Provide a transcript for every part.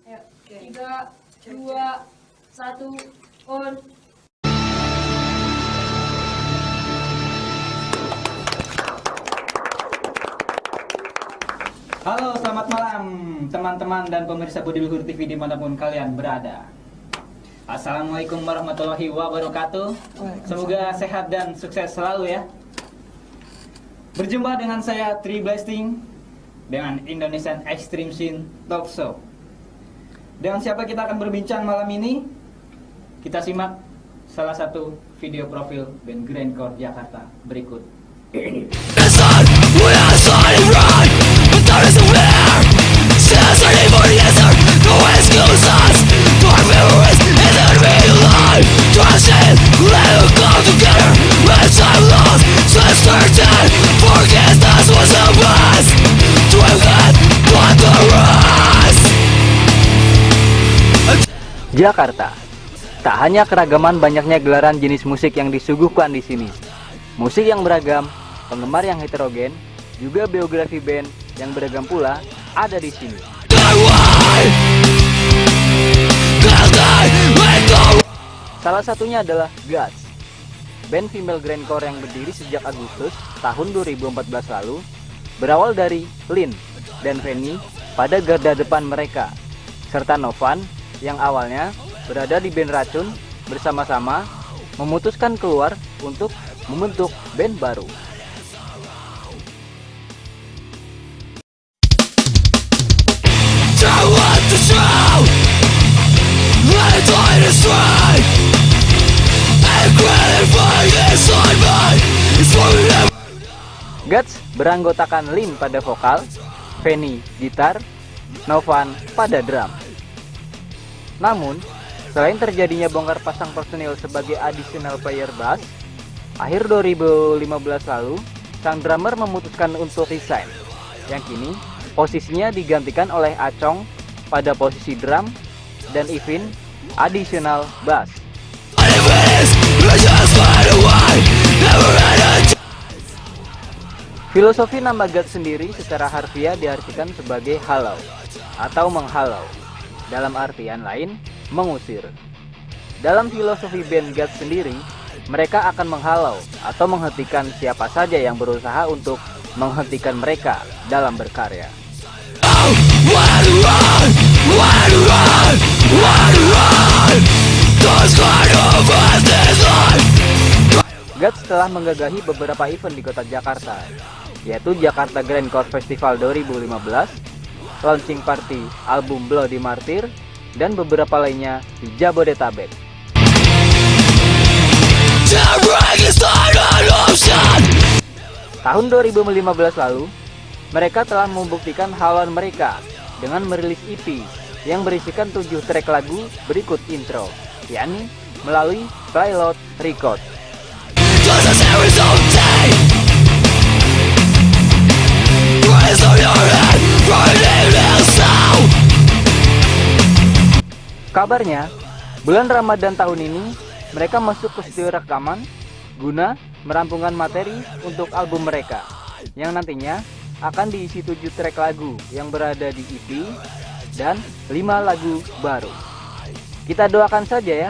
Ayo, 3, 2, 1, on. Halo, selamat malam teman-teman dan pemirsa Budi Luhur TV dimanapun kalian berada. Assalamualaikum warahmatullahi wabarakatuh. Semoga sehat dan sukses selalu ya. Berjumpa dengan saya Tri Blasting dengan Indonesian Extreme Scene Talk Show. Dengan siapa kita akan berbincang malam ini? Kita simak salah satu video profil band Grindcore Jakarta berikut ini. Jakarta. Tak hanya keragaman banyaknya gelaran jenis musik yang disuguhkan di sini. Musik yang beragam, penggemar yang heterogen, juga biografi band yang beragam pula ada di sini. Salah satunya adalah Guts, band female grindcore yang berdiri sejak Agustus tahun 2014 lalu, berawal dari Lin dan Fanny pada garda depan mereka, serta Novan yang awalnya berada di band Racun bersama-sama memutuskan keluar untuk membentuk band baru. Guts beranggotakan Lin pada vokal, Fanny gitar, Novan pada drum. Namun, selain terjadinya bongkar pasang personil sebagai additional player bass, akhir 2015 lalu, sang drummer memutuskan untuk resign, yang kini posisinya digantikan oleh Acong pada posisi drum dan Ivin additional bass. Filosofi nama Guts sendiri secara harfiah diartikan sebagai halau atau menghalau. Dalam artian lain, mengusir. Dalam filosofi band Guts sendiri, mereka akan menghalau atau menghentikan siapa saja yang berusaha untuk menghentikan mereka dalam berkarya. Guts telah menggagahi beberapa event di kota Jakarta, yaitu Jakarta Grindcore Festival 2015, launching party album Bloody Martyr, dan beberapa lainnya di Jabodetabek. Tahun 2015 lalu, mereka telah membuktikan haluan mereka dengan merilis EP yang berisikan 7 track lagu berikut intro, yakni melalui Flyload Record. Kabarnya, bulan Ramadan tahun ini mereka masuk ke studio rekaman guna merampungkan materi untuk album mereka yang nantinya akan diisi 7 track lagu yang berada di EP dan 5 lagu baru. Kita doakan saja ya.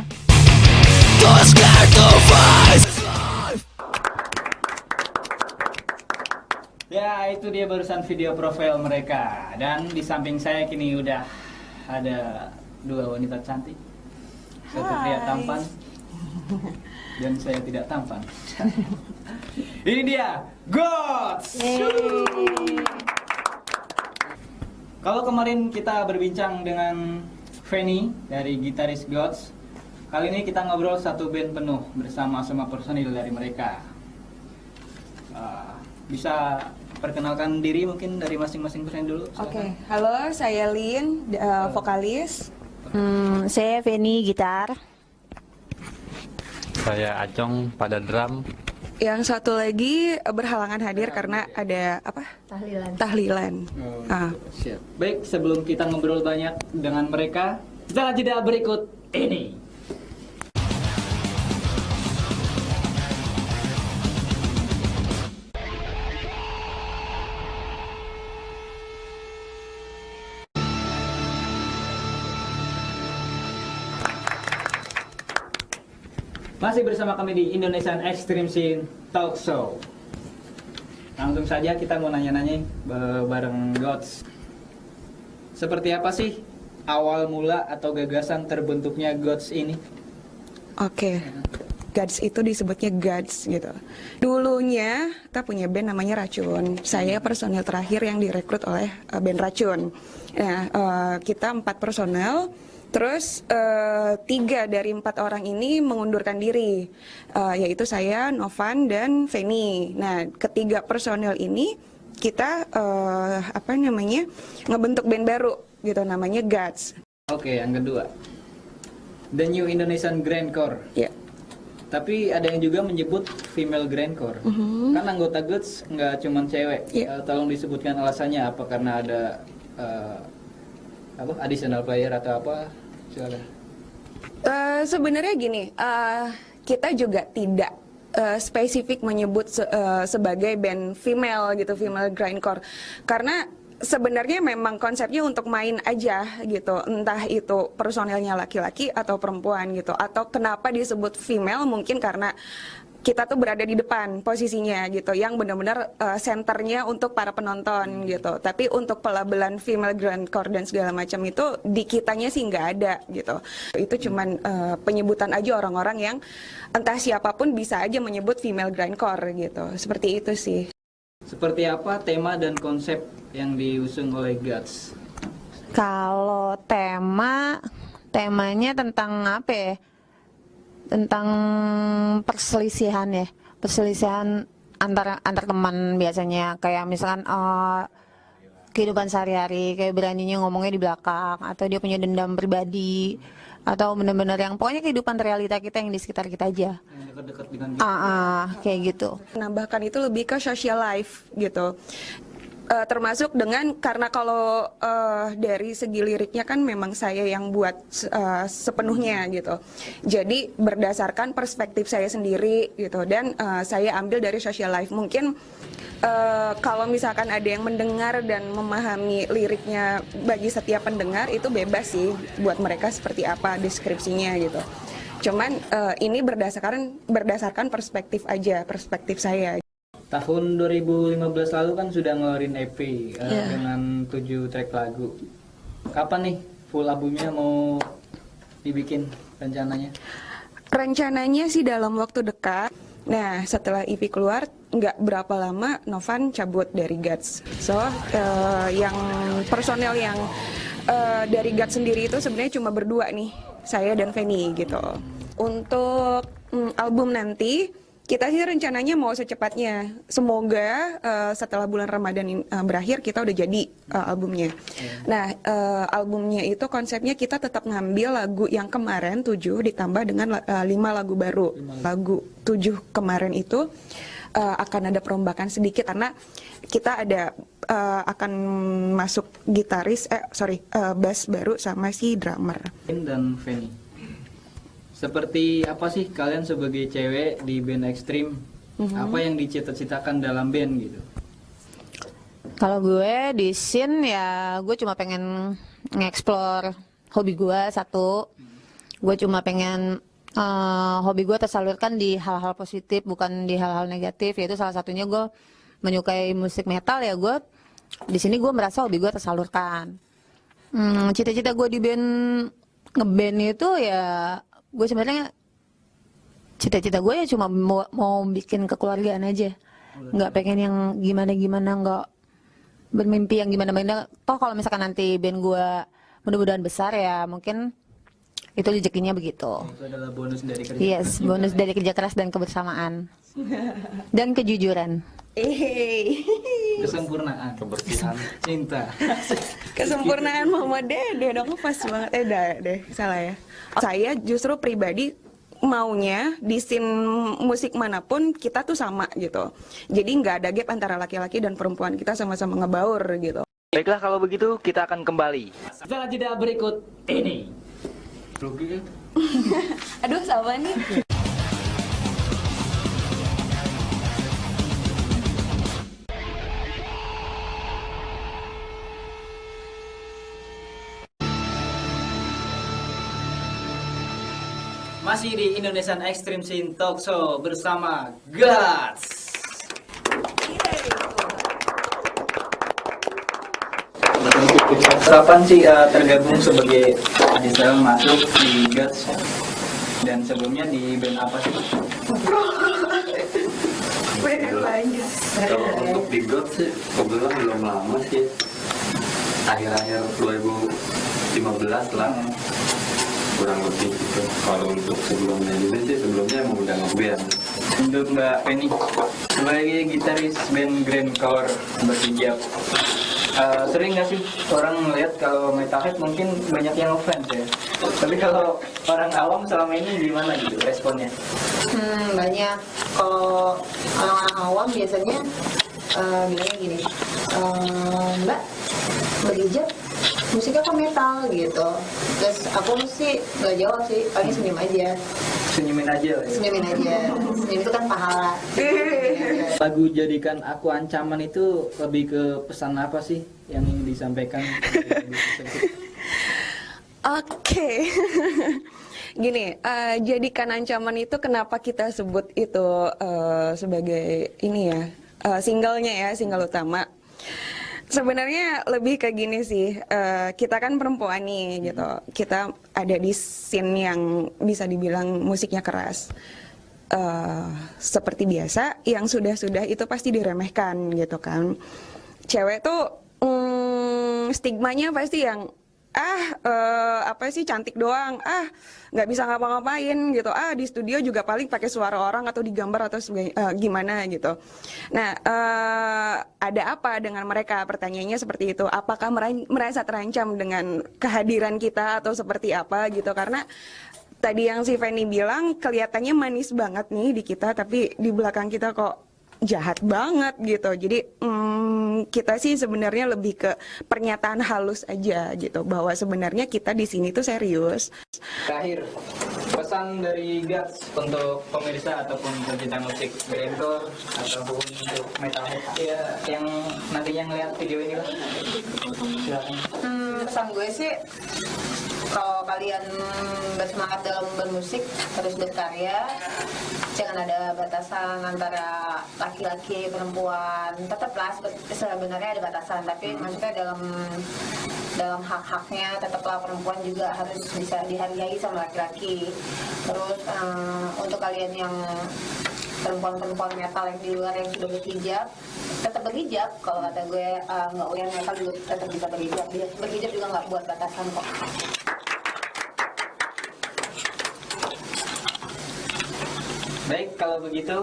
Ya, itu dia barusan video profil mereka. Dan di samping saya kini udah ada 2 wanita cantik. Satu pria tampan dan saya tidak tampan. Ini dia Guts. Kalau kemarin kita berbincang dengan Fanny dari gitaris Guts, kali ini kita ngobrol satu band penuh bersama semua personil dari mereka. Bisa perkenalkan diri mungkin dari masing-masing personil dulu. Oke, halo, saya Lin, vokalis. Saya Fanny gitar. Saya Acong pada drum. Yang satu lagi berhalangan hadir karena ada apa? Tahlilan. Siap. Baik, sebelum kita ngobrol banyak dengan mereka, kita jeda berikut ini. Masih bersama kami di Indonesian Extreme Scene Talk Show. Langsung saja kita mau nanya-nanya bareng Gods. Seperti apa sih awal mula atau gagasan terbentuknya Gods ini? Oke. Gods itu disebutnya Gods gitu. Dulunya kita punya band namanya Racun. Saya personil terakhir yang direkrut oleh band Racun. Nah, kita 4 personel. Terus 3 dari 4 orang ini mengundurkan diri, yaitu saya, Novan, dan Feni. Nah, ketiga personel ini kita ngebentuk band baru gitu, namanya Gods. Oke, yang kedua, The New Indonesian Grindcore. Ya. Tapi ada yang juga menyebut female grindcore. Kan anggota Gods nggak cuma cewek. Tolong disebutkan alasannya apa? Karena ada additional player atau apa? Silakan. Sebenarnya gini, kita juga tidak spesifik menyebut sebagai band female gitu, female grindcore, karena sebenarnya memang konsepnya untuk main aja gitu, entah itu personelnya laki-laki atau perempuan gitu. Atau kenapa disebut female, mungkin karena kita tuh berada di depan posisinya gitu, yang benar-benar senternya untuk para penonton gitu. Tapi untuk pelabelan female grindcore dan segala macam itu di kitanya sih nggak ada gitu. Itu cuman penyebutan aja orang-orang yang entah siapapun bisa aja menyebut female grindcore gitu. Seperti itu sih. Seperti apa tema dan konsep yang diusung oleh Gods? Kalau temanya tentang apa ya? Tentang perselisihan ya, perselisihan antar teman biasanya, kayak misalkan kehidupan sehari-hari, kayak beraninya ngomongnya di belakang, atau dia punya dendam pribadi, atau benar-benar yang pokoknya kehidupan realita kita yang di sekitar kita aja. Yang dekat-dekat dengan kita. Kayak gitu. Menambahkan itu lebih ke social life gitu. Termasuk dengan, karena kalau dari segi liriknya kan memang saya yang buat sepenuhnya gitu. Jadi berdasarkan perspektif saya sendiri gitu, dan saya ambil dari social life. Mungkin kalau misalkan ada yang mendengar dan memahami liriknya, bagi setiap pendengar itu bebas sih buat mereka seperti apa deskripsinya gitu. Cuman ini berdasarkan perspektif aja, perspektif saya. Tahun 2015 lalu kan sudah ngeluarin EP dengan 7 track lagu. Kapan nih full albumnya mau dibikin rencananya? Rencananya sih dalam waktu dekat. Nah, setelah EP keluar, nggak berapa lama Novan cabut dari Gods. So, yang personel yang dari Gods sendiri itu sebenarnya cuma berdua nih, saya dan Feni gitu. Untuk album nanti, kita sih rencananya mau secepatnya. Semoga setelah bulan Ramadan berakhir kita udah jadi albumnya. Nah, albumnya itu konsepnya kita tetap ngambil lagu yang kemarin 7 ditambah dengan 5 lagu baru. Lagu 7 kemarin itu akan ada perombakan sedikit karena kita ada akan masuk bass baru sama si drummer. Dan Feni, seperti apa sih kalian sebagai cewek di band ekstrim? Apa yang dicita-citakan dalam band gitu? Kalau gue di scene ya, gue cuma pengen nge-explore hobi gue satu. Gue cuma pengen hobi gue tersalurkan di hal-hal positif, bukan di hal-hal negatif. Yaitu salah satunya gue menyukai musik metal, ya gue di sini gue merasa hobi gue tersalurkan. Cita-cita gue di band ngeband itu ya, gue sebenarnya cita-cita gue ya cuma mau bikin kekeluargaan aja, nggak pengen yang gimana-gimana, nggak bermimpi yang gimana-gimana. Toh kalau misalkan nanti band gue mudah-mudahan besar ya, mungkin itu rezekinya begitu. Itu adalah bonus dari kerja. Yes, bonus dari kerja keras dan kebersamaan dan kejujuran. Kesempurnaan, kebersihan, cinta. Kesempurnaan Mama Dede dong, pas banget. Deh, salah ya. Saya justru pribadi maunya di scene musik manapun kita tuh sama gitu. Jadi nggak ada gap antara laki-laki dan perempuan, kita sama-sama ngebaur gitu. Baiklah, kalau begitu kita akan kembali. Setelah jeda berikut ini. Aduh, sama nih. Masih di Indonesian Extreme Scene Talk Show bersama Guts. Kapan sih tergabung sebagai additional masuk di Guts? Dan sebelumnya di band apa sih? Kalau untuk di God sih kebetulan belum lama sih, akhir-akhir 2015 lah kurang lebih gitu. Kalau untuk sebelumnya juga sih sebelumnya emang udah ngeband. Untuk Mbak Penny sebagai gitaris band Grand Core berhijab, sering nggak sih orang melihat kalau Metalhead mungkin banyak yang offense ya, tapi kalau orang awam selama ini gimana gitu responnya? Banyak. Kalau orang-orang awam biasanya bilangnya gini, Mbak berhijab musiknya kok metal gitu. Terus aku sih nggak jawab sih, paling senyum aja. Senyumin aja lah ya. Senyumin aja. Senyum itu kan pahala. Lagu Jadikan Aku Ancaman itu lebih ke pesan apa sih yang ingin disampaikan? Oke. Gini, Jadikan Ancaman itu kenapa kita sebut itu sebagai ini ya, singlenya ya, single utama. Sebenarnya lebih ke gini sih, kita kan perempuan nih gitu, kita ada di scene yang bisa dibilang musiknya keras. Seperti biasa, yang sudah-sudah itu pasti diremehkan gitu kan. Cewek tuh stigmanya pasti yang apa sih cantik doang, nggak bisa ngapa-ngapain gitu, di studio juga paling pakai suara orang atau digambar atau gimana gitu. Nah, ada apa dengan mereka? Pertanyaannya seperti itu. Apakah merasa terancam dengan kehadiran kita atau seperti apa gitu? Karena tadi yang si Fanny bilang kelihatannya manis banget nih di kita, tapi di belakang kita kok jahat banget gitu. Jadi kita sih sebenarnya lebih ke pernyataan halus aja gitu, bahwa sebenarnya kita di sini tuh serius. Terakhir, pesan dari Guts untuk pemirsa ataupun pecinta musik grindcore ataupun untuk Metalhead ya, yang nantinya ngeliat video ini lah. Silakan. Pesan gue sih, kalau kalian bersemangat dalam bermusik, terus berkarya, jangan ada batasan antara laki-laki, perempuan. Tetaplah sebenarnya ada batasan, tapi maksudnya dalam hak-haknya tetaplah perempuan juga harus bisa dihargai sama laki-laki. Terus untuk kalian yang perempuan-perempuan metal yang di luar yang sudah berhijab, tetap berhijab. Kalau kata gue, nggak yang metal juga tetap bisa berhijab. Berhijab juga nggak buat batasan kok. Baik, kalau begitu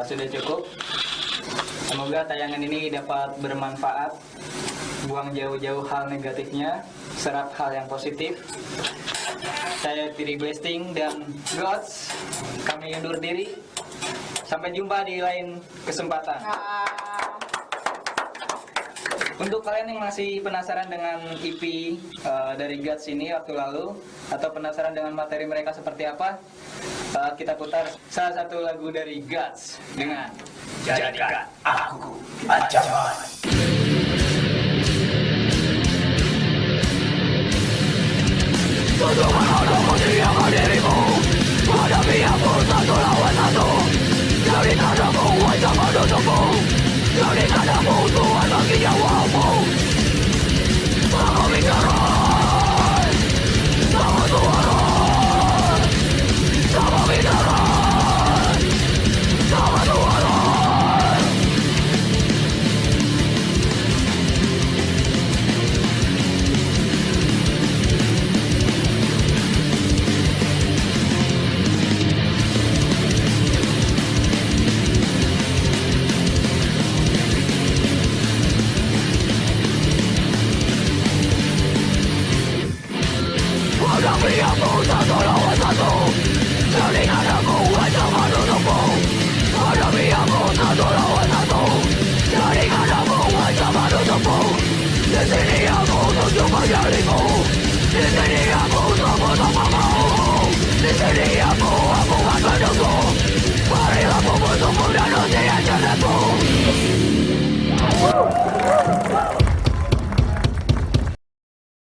sudah cukup. Semoga tayangan ini dapat bermanfaat. Buang jauh-jauh hal negatifnya, serap hal yang positif. Saya Tiri Blasting dan Guts, kami undur diri. Sampai jumpa di lain kesempatan. Untuk kalian yang masih penasaran dengan EP dari Guts ini waktu lalu, atau penasaran dengan materi mereka seperti apa, kita putar salah satu lagu dari Guts dengan Jadikan Aku Ancaman. Tunjukkan untukku siapkan dirimu, hadapi aku satu lawan satu. Jadikan aku ancaman untukmu, jadikan aku Tuhan bagi nyawamu. Aku bicara, sama suara, sama bicara, sama suara. Hadapi aku satu lawan satu, jadikan aku ancaman untukmu. Hadapi aku satu lawan satu, jadikan aku ancaman untukmu. Di sini aku tunjukkan dirimu, di sini aku sebut namamu. Di sini aku akan menunggu. Marilah aku bertemu dan